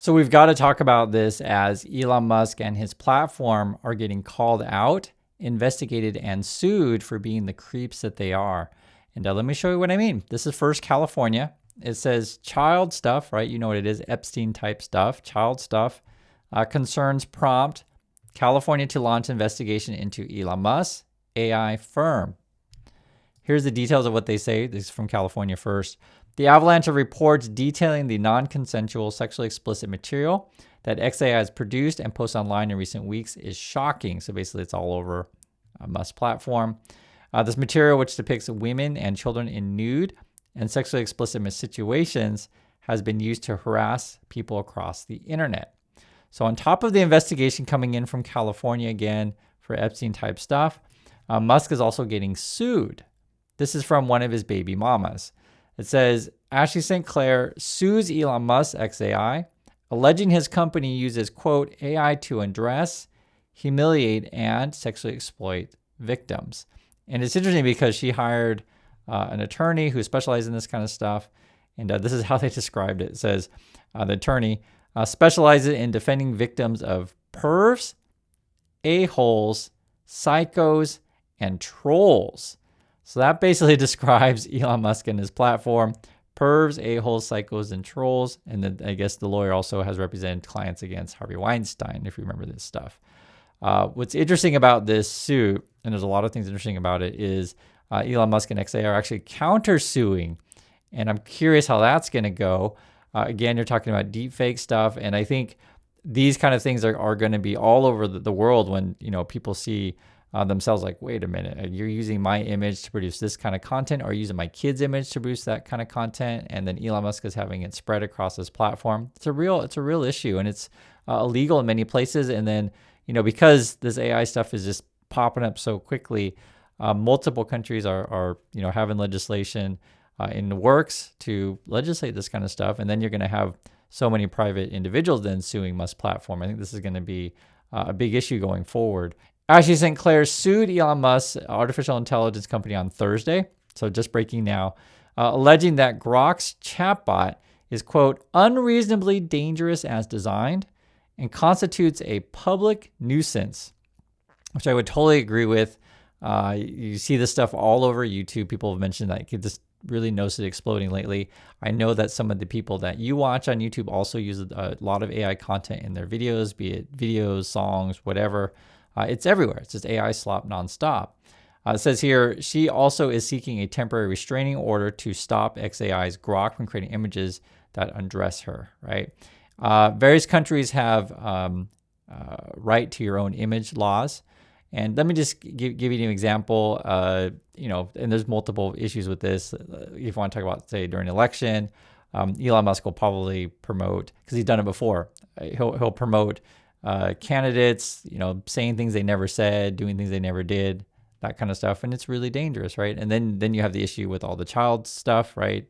So we've got to talk about this as Elon Musk and his platform are getting called out, investigated, and sued for being the creeps that they are. And let me show you what I mean. This is first California. It says child stuff, right? You know what it is, Epstein type stuff, child stuff. Concerns prompt California to launch investigation into Elon Musk AI firm. Here's the details of what they say. This is from California first. The avalanche of reports detailing the non-consensual sexually explicit material that XAI has produced and posted online in recent weeks is shocking. So basically it's all over Musk's platform. This material, which depicts women and children in nude and sexually explicit situations, has been used to harass people across the internet. So on top of the investigation coming in from California again for Epstein type stuff, Musk is also getting sued. This is from one of his baby mamas. It says, Ashley St. Clair sues Elon Musk XAI, alleging his company uses, quote, AI to undress, humiliate, and sexually exploit victims. And it's interesting because she hired an attorney who specializes in this kind of stuff. And this is how they described it. It says, the attorney specializes in defending victims of pervs, a-holes, psychos, and trolls. So that basically describes Elon Musk and his platform: pervs, a-holes, psychos, and trolls. And then I guess the lawyer also has represented clients against Harvey Weinstein, if you remember this stuff. What's interesting about this suit, and there's a lot of things interesting about it, is Elon Musk and XAI are actually countersuing. And I'm curious how that's going to go. Again, you're talking about deepfake stuff. And I think these kind of things are going to be all over the world when, people see themselves like, wait a minute, you're using my image to produce this kind of content, or using my kid's image to produce that kind of content, and then Elon Musk is having it spread across his platform. It's a real issue, and it's illegal in many places. And then, because this AI stuff is just popping up so quickly, multiple countries are having legislation in the works to legislate this kind of stuff, and then you're going to have so many private individuals then suing Musk's platform. I think this is going to be a big issue going forward. Ashley St. Clair sued Elon Musk's artificial intelligence company on Thursday, so just breaking now, alleging that Grok's chatbot is, quote, unreasonably dangerous as designed and constitutes a public nuisance, which I would totally agree with. You see this stuff all over YouTube. People have mentioned that you just really noticed it exploding lately. I know that some of the people that you watch on YouTube also use a lot of AI content in their videos, be it videos, songs, whatever. It's everywhere. It's just AI slop nonstop. It says here, she also is seeking a temporary restraining order to stop XAI's Grok from creating images that undress her, right? Various countries have right to your own image laws. And let me just give you an example, and there's multiple issues with this. If you want to talk about, say, during an election, Elon Musk will probably promote, because he's done it before, he'll promote candidates, saying things they never said, doing things they never did, that kind of stuff. And it's really dangerous, right? And then you have the issue with all the child stuff, right?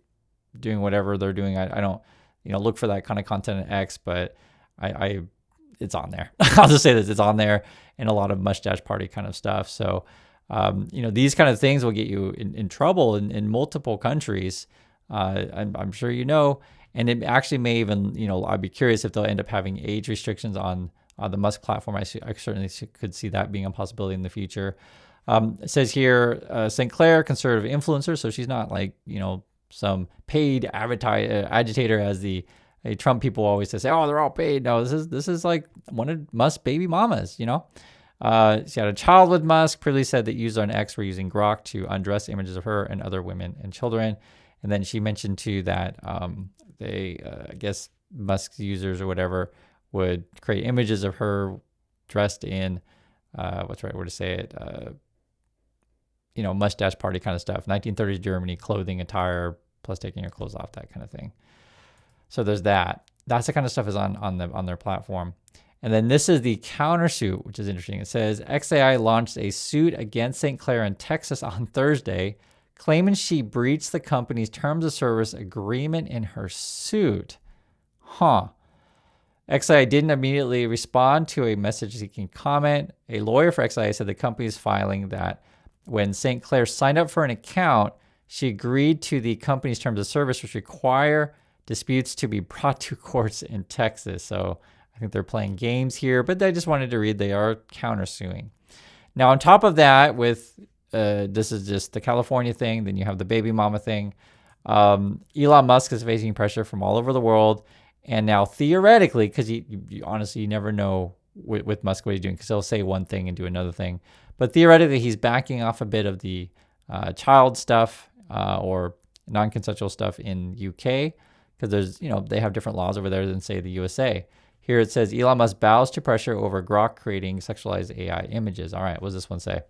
Doing whatever they're doing. I don't, look for that kind of content at X, but it's on there. I'll just say this, it's on there, and a lot of mustache party kind of stuff. So, these kind of things will get you in trouble in multiple countries. I'm sure and it actually may even, I'd be curious if they'll end up having age restrictions on the Musk platform. I certainly could see that being a possibility in the future. It says here, St. Clair, conservative influencer. So she's not like, some paid agitator as the Trump people always say, oh, they're all paid. No, this is like one of Musk's baby mamas, She had a child with Musk. Previously said that users on X were using Grok to undress images of her and other women and children. And then she mentioned too that they, I guess Musk's users or whatever, would create images of her dressed in, what's the right word to say it, mustache party kind of stuff, 1930s Germany, clothing, attire, plus taking your clothes off, that kind of thing. So there's that. That's the kind of stuff is on their platform. And then this is the countersuit, which is interesting. It says XAI launched a suit against St. Clair in Texas on Thursday, claiming she breached the company's terms of service agreement in her suit. XAI didn't immediately respond to a message-seeking comment. A lawyer for XAI said the company is filing that when St. Clair signed up for an account, she agreed to the company's terms of service, which require disputes to be brought to courts in Texas. So I think they're playing games here, but I just wanted to read they are countersuing. Now, on top of that, with this is just the California thing, then you have the baby mama thing. Elon Musk is facing pressure from all over the world. And now theoretically, because you honestly, you never know with Musk what he's doing, because he'll say one thing and do another thing. But theoretically, he's backing off a bit of the child stuff or non-consensual stuff in UK, because there's, they have different laws over there than, say, the USA. Here it says, Elon Musk bows to pressure over Grok creating sexualized AI images. All right, what does this one say?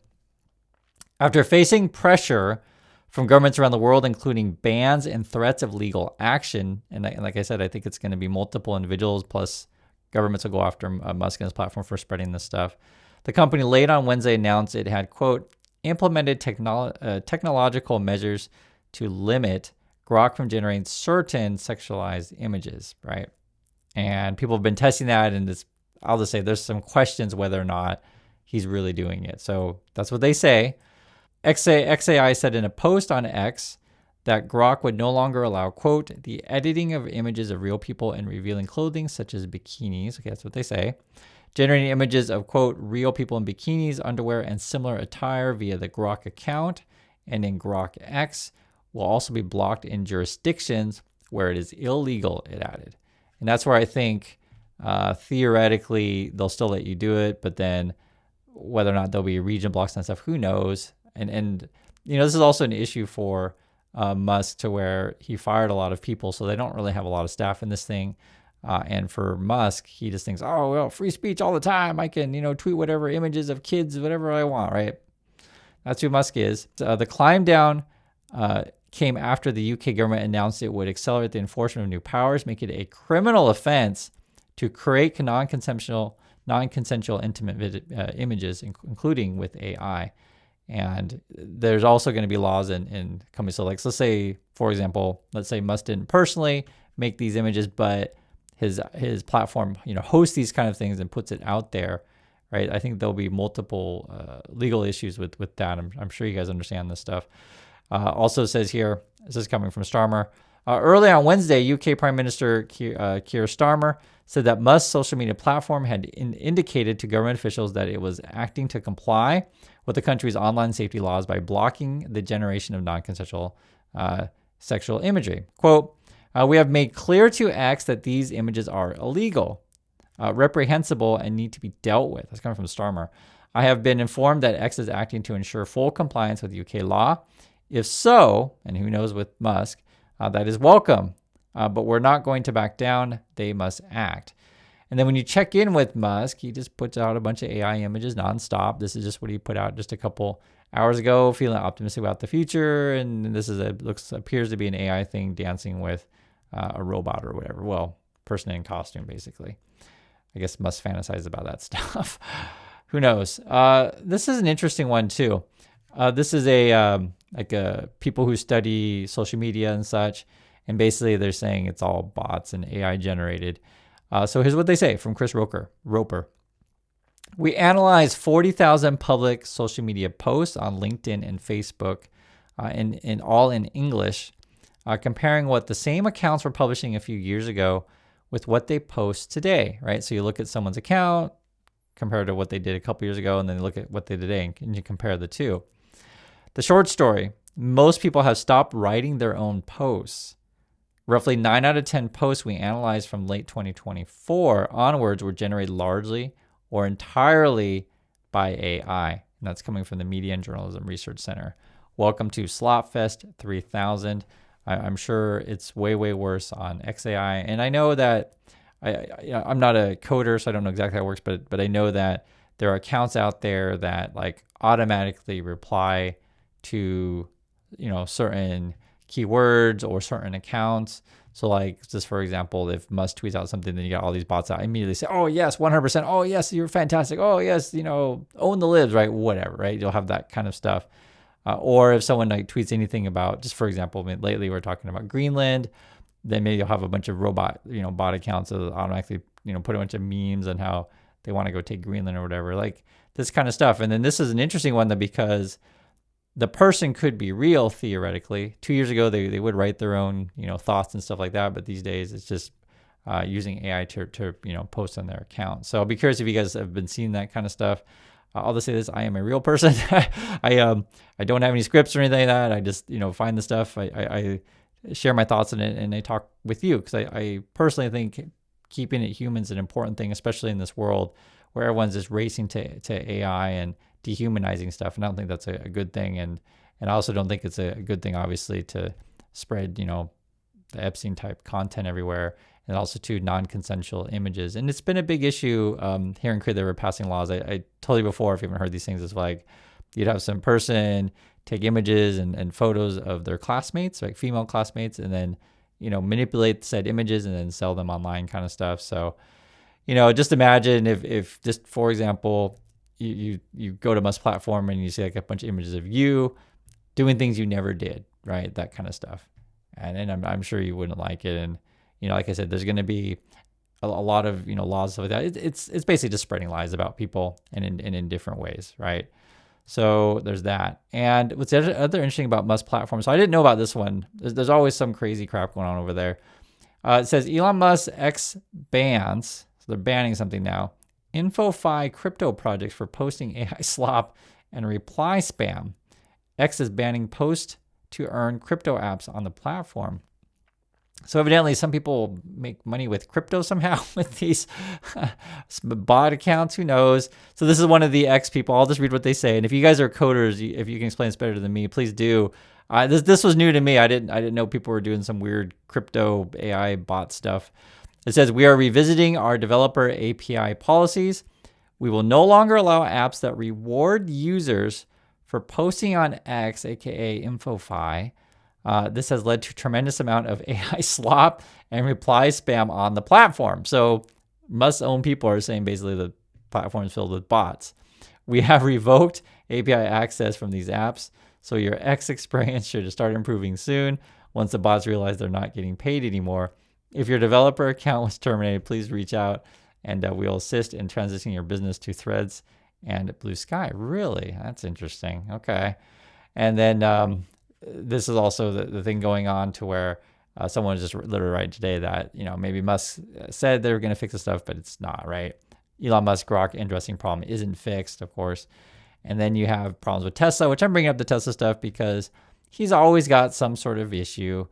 After facing pressure from governments around the world, including bans and threats of legal action, and like I said, I think it's going to be multiple individuals plus governments will go after Musk and his platform for spreading this stuff. The company late on Wednesday announced it had, quote, implemented technological measures to limit Grok from generating certain sexualized images, right? And people have been testing that, and I'll just say there's some questions whether or not he's really doing it. So that's what they say. XAI said in a post on X that Grok would no longer allow, quote, the editing of images of real people and revealing clothing such as bikinis. Okay, that's what they say. Generating images of, quote, real people in bikinis, underwear, and similar attire via the Grok account and in Grok X will also be blocked in jurisdictions where it is illegal, it added. And that's where I think theoretically they'll still let you do it, but then whether or not there'll be region blocks and stuff, who knows? And this is also an issue for Musk, to where he fired a lot of people, so they don't really have a lot of staff in this thing. And for Musk, he just thinks, oh, well, free speech all the time. I can, tweet whatever images of kids, whatever I want, right? That's who Musk is. The climb down came after the UK government announced it would accelerate the enforcement of new powers, make it a criminal offense to create non-consensual intimate images, including with AI. And there's also going to be laws in companies. So, let's say, for example, Musk didn't personally make these images, but his platform, hosts these kind of things and puts it out there, right? I think there'll be multiple legal issues with that. I'm sure you guys understand this stuff. Also says here, this is coming from Starmer. Early on Wednesday, UK Prime Minister Keir Starmer said that Musk's social media platform had indicated to government officials that it was acting to comply with the country's online safety laws by blocking the generation of non-consensual sexual imagery. Quote, we have made clear to X that these images are illegal, reprehensible, and need to be dealt with. That's coming from Starmer. I have been informed that X is acting to ensure full compliance with UK law. If so, and who knows with Musk, that is welcome, but we're not going to back down. They must act. And then when you check in with Musk, he just puts out a bunch of AI images nonstop. This is just what he put out just a couple hours ago, feeling optimistic about the future. And this is appears to be an AI thing dancing with a robot or whatever. Well, person in costume, basically. I guess Musk fantasizes about that stuff. Who knows? This is an interesting one too. This is a people who study social media and such, and basically they're saying it's all bots and AI generated. So here's what they say from Chris Roper. We analyzed 40,000 public social media posts on LinkedIn and Facebook, and all in English, comparing what the same accounts were publishing a few years ago with what they post today, right? So you look at someone's account compared to what they did a couple years ago, and then you look at what they did today, and you compare the two. The short story, most people have stopped writing their own posts. Roughly 9 out of 10 posts we analyzed from late 2024 onwards were generated largely or entirely by AI. And that's coming from the Media and Journalism Research Center. Welcome to Slopfest 3000. I'm sure it's way, way worse on XAI. And I know that I'm not a coder, so I don't know exactly how it works, but I know that there are accounts out there that automatically reply to, certain keywords or certain accounts. So just for example, if Musk tweets out something, then you got all these bots out immediately say, oh yes, 100%. Oh yes, you're fantastic. Oh yes, own the libs, right? Whatever, right? You'll have that kind of stuff. Or if someone tweets anything about, just for example, lately we're talking about Greenland, then maybe you'll have a bunch of bot accounts that automatically, put a bunch of memes on how they want to go take Greenland or whatever, this kind of stuff. And then this is an interesting one because the person could be real theoretically. 2 years ago, they would write their own, thoughts and stuff like that. But these days it's just using AI to post on their account. So I'll be curious if you guys have been seeing that kind of stuff. I'll just say this: I am a real person. I don't have any scripts or anything like that. I just find the stuff. I share my thoughts in it, and I talk with you because I personally think keeping it human is an important thing, especially in this world where everyone's just racing to AI and dehumanizing stuff. And I don't think that's a good thing. And I also don't think it's a good thing, obviously, to spread the Epstein type content everywhere, and also to non-consensual images. And it's been a big issue here in Korea. They were passing laws. I told you before, if you haven't heard these things, it's like you'd have some person take images and photos of their classmates, like female classmates, and then manipulate said images and then sell them online, kind of stuff. So just imagine if just for example you go to Musk's platform and you see like a bunch of images of you doing things you never did, right? That kind of stuff. And I'm sure you wouldn't like it. And like I said, there's going to be a lot of laws like that. It's basically just spreading lies about people and in different ways, right? So there's that. And what's other interesting about Musk platform, so I didn't know about this one. There's always some crazy crap going on over there. It says Elon Musk X bans, so they're banning something now, InfoFi crypto projects for posting AI slop and reply spam. X is banning post to earn crypto apps on the platform. So evidently some people make money with crypto somehow with these bot accounts, who knows? So this is one of the X people. I'll just read what they say. And if you guys are coders, if you can explain this better than me, please do. This was new to me. I didn't know people were doing some weird crypto AI bot stuff. It says, we are revisiting our developer API policies. We will no longer allow apps that reward users for posting on X, aka InfoFi. This has led to a tremendous amount of AI slop and reply spam on the platform. So Musk's own people are saying basically the platform is filled with bots. We have revoked API access from these apps, so your X experience should start improving soon once the bots realize they're not getting paid anymore. If your developer account was terminated, please reach out and we'll assist in transitioning your business to Threads and Blue Sky. Really? That's interesting. Okay. And then this is also the thing going on to where someone just literally writing today that, maybe Musk said they were going to fix the stuff, but it's not, right? Elon Musk Grok interesting problem isn't fixed, of course. And then you have problems with Tesla, which I'm bringing up the Tesla stuff because he's always got some sort of issue.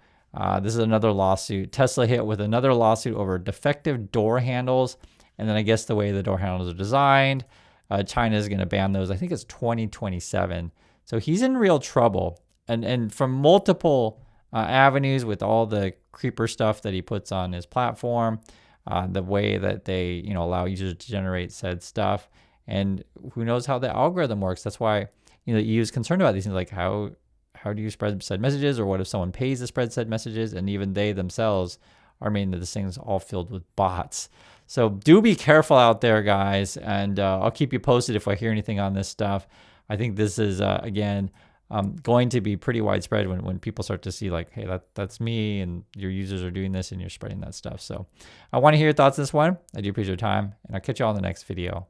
This is another lawsuit. Tesla hit with another lawsuit over defective door handles. And then I guess the way the door handles are designed, China is going to ban those. I think it's 2027. So he's in real trouble. And from multiple avenues with all the creeper stuff that he puts on his platform, the way that they allow users to generate said stuff, and who knows how the algorithm works. That's why the EU is concerned about these things, like how do you spread said messages, or what if someone pays to spread said messages, and even they themselves are made that this thing's all filled with bots. So do be careful out there, guys, and I'll keep you posted if I hear anything on this stuff. I think this is again going to be pretty widespread when people start to see like, hey, that's me, and your users are doing this, and you're spreading that stuff. So I want to hear your thoughts on this one. I do appreciate your time, and I'll catch you all in the next video.